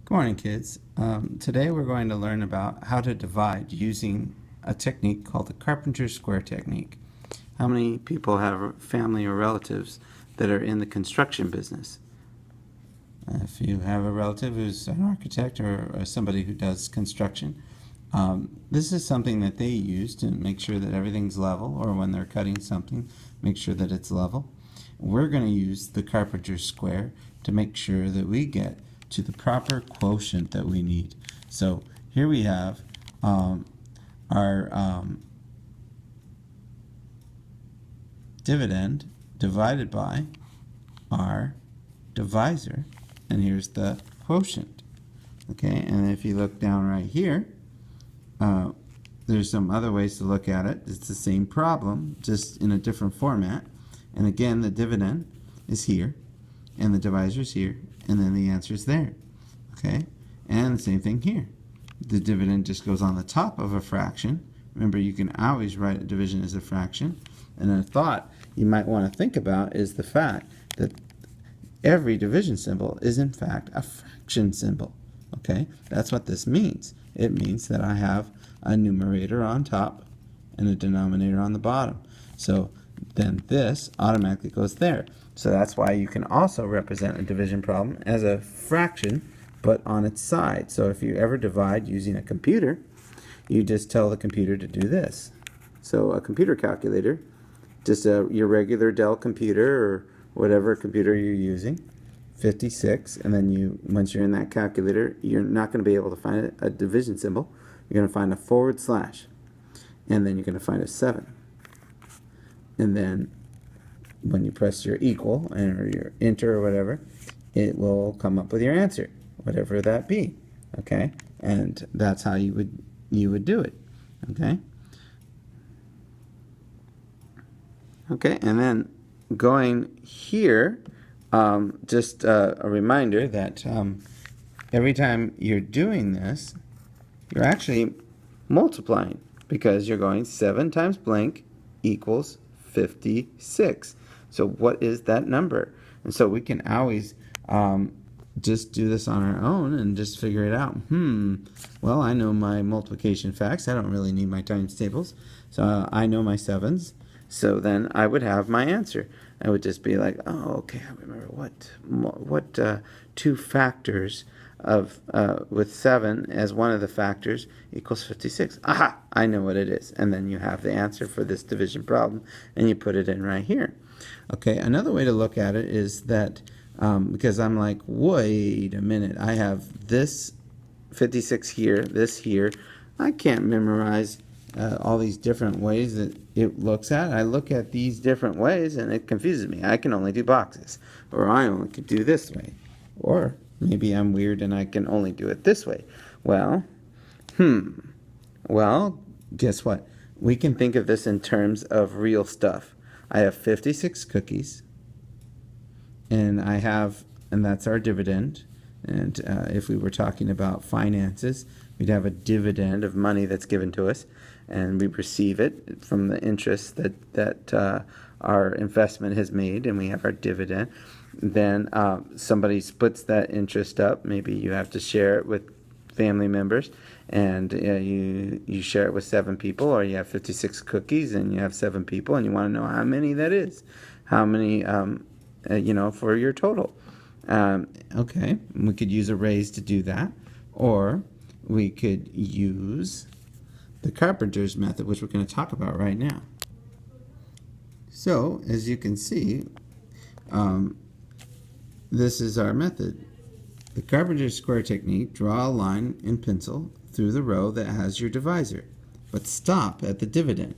Good morning, kids. Today we're going to learn about how to divide using a technique called the Carpenter Square technique. How many people have family or relatives that are in the construction business? If you have a relative who's an architect or somebody who does construction, this is something that they use to make sure that everything's level, or when they're cutting something, make sure that it's level. We're going to use the Carpenter Square to make sure that we get to the proper quotient that we need. So here we have our dividend divided by our divisor, and here's the quotient. Okay, and if you look down right here, there's some other ways to look at it. It's the same problem, just in a different format. And again, the dividend is here, and the divisor is here, and then the answer is there. Okay, and the same thing here. The dividend just goes on the top of a fraction. Remember, you can always write a division as a fraction. And a thought you might want to think about is the fact that every division symbol is in fact a fraction symbol. Okay, that's what this means. It means that I have a numerator on top and a denominator on the bottom. So then this automatically goes there. So that's why you can also represent a division problem as a fraction, but on its side. So if you ever divide using a computer, you just tell the computer to do this. So a computer calculator, just your regular Dell computer or whatever computer you're using, 56, and then once you're in that calculator, you're not going to be able to find a division symbol. You're going to find a forward slash, and then you're going to find a 7. And then when you press your equal or your enter or whatever, it will come up with your answer, whatever that be. Okay, and that's how you would do it. Okay. Okay, and then going here, just a reminder that every time you're doing this, you're actually multiplying, because you're going 7 times blank equals 56. So what is that number? And so we can always just do this on our own and just figure it out. Well, I know my multiplication facts. I don't really need my times tables. So I know my 7s. So then I would have my answer. I would just be like, oh, okay, I remember what 2 factors of with 7 as one of the factors equals 56. Aha, I know what it is. And then you have the answer for this division problem, and you put it in right here. Okay, another way to look at it is that because I'm like, wait a minute, I have this 56 here, this here. I can't memorize all these different ways that it looks at. I look at these different ways and it confuses me. I can only do boxes, or I only could do this way, or maybe I'm weird and I can only do it this way. Well, guess what? We can think of this in terms of real stuff. I have 56 cookies, and that's our dividend. And if we were talking about finances, we'd have a dividend of money that's given to us, and we receive it from the interest that our investment has made, and we have our dividend. Then somebody splits that interest up. Maybe you have to share it with family members, and you share it with 7 people, or you have 56 cookies and you have 7 people, and you want to know how many that is, how many for your total. Okay, we could use a raise to do that, or we could use the Carpenter's method, which we're going to talk about right now. So, as you can see, this is our method. The Carpenter Square technique: draw a line in pencil through the row that has your divisor, but stop at the dividend.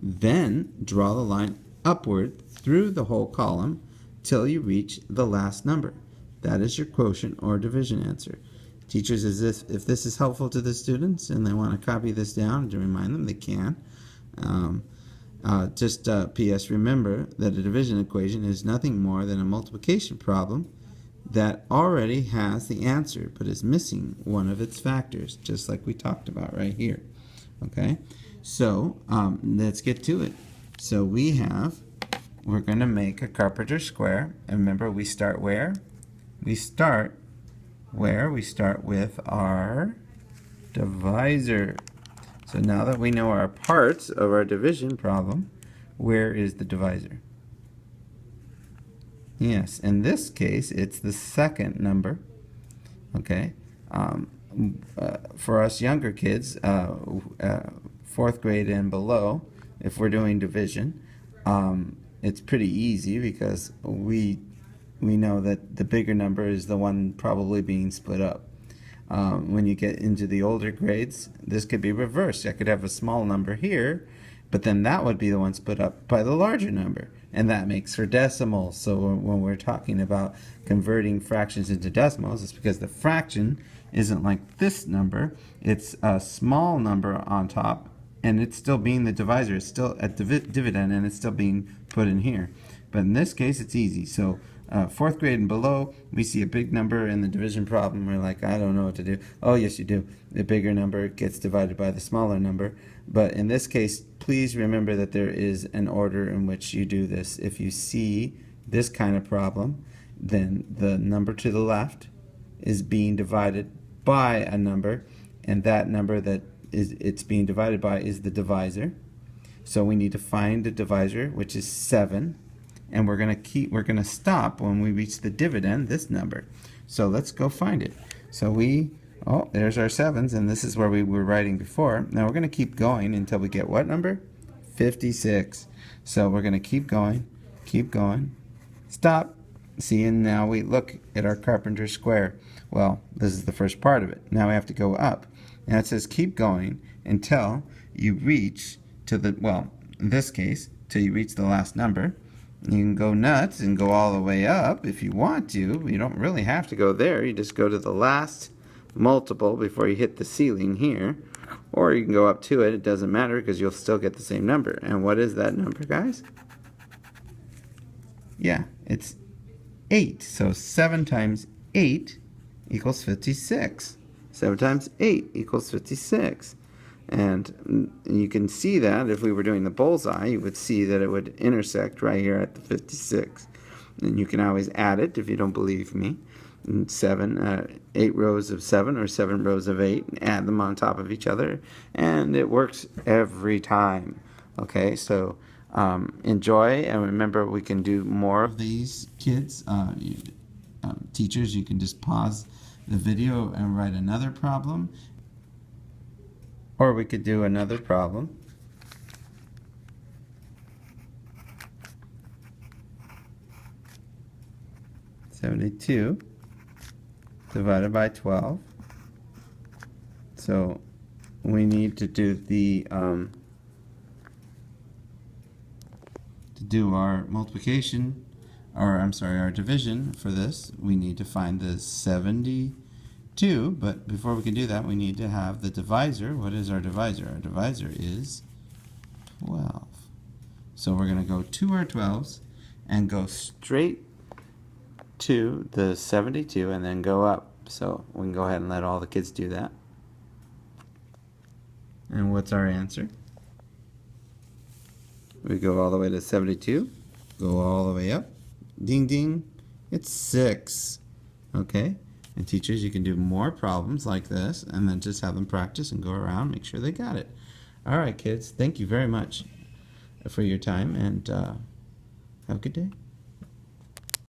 Then draw the line upward through the whole column till you reach the last number. That is your quotient or division answer. Teachers, if this is helpful to the students and they want to copy this down to remind them, they can. P.S. Remember that a division equation is nothing more than a multiplication problem that already has the answer but is missing one of its factors, just like we talked about right here. Okay, so let's get to it. So we're going to make a Carpenter square, and remember, we start where? We start where we start with our divisor. So now that we know our parts of our division problem, where is the divisor? Yes, in this case, it's the second number. Okay. For us younger kids, fourth grade and below, if we're doing division, it's pretty easy because we know that the bigger number is the one probably being split up. When you get into the older grades, this could be reversed. I could have a small number here, but then that would be the one split up by the larger number, and that makes for decimals. So when we're talking about converting fractions into decimals, it's because the fraction isn't like this number. It's a small number on top, and it's still being the divisor. It's still a dividend, and it's still being put in here. But in this case, it's easy. So fourth grade and below, we see a big number in the division problem. We're like, I don't know what to do. Oh, yes, you do. The bigger number gets divided by the smaller number. But in this case, please remember that there is an order in which you do this. If you see this kind of problem, then the number to the left is being divided by a number, and that number that it's being divided by is the divisor. So we need to find the divisor, which is 7. And we're gonna stop when we reach the dividend, this number. So let's go find it. So there's our 7s, and this is where we were writing before. Now we're gonna keep going until we get what number? 56. So we're gonna keep going, stop. See, and now we look at our Carpenter square. Well, this is the first part of it. Now we have to go up. Now it says keep going until you reach to the, well, in this case, till you reach the last number. You can go nuts and go all the way up if you want to. You don't really have to go there. You just go to the last multiple before you hit the ceiling here. Or you can go up to it. It doesn't matter because you'll still get the same number. And what is that number, guys? Yeah, it's 8. So 7 times 8 equals 56. 7 times 8 equals 56. And you can see that if we were doing the bullseye, you would see that it would intersect right here at the 56. And you can always add it if you don't believe me. 8 rows of 7 or 7 rows of 8, and add them on top of each other, and it works every time. Okay, so enjoy, and remember we can do more of these, kids. Teachers, you can just pause the video and write another problem. Or we could do another problem. (72) divided by 12. So we need to do the our multiplication, or I'm sorry, our division for this. We need to find the 72. But before we can do that, we need to have the divisor. What is our divisor? Our divisor is 12. So we're going to go to our 12s and go straight to the 72 and then go up. So we can go ahead and let all the kids do that. And what's our answer? We go all the way to 72, go all the way up. Ding ding, it's 6. Okay? And teachers, you can do more problems like this and then just have them practice and go around, make sure they got it. All right, kids, thank you very much for your time, and have a good day.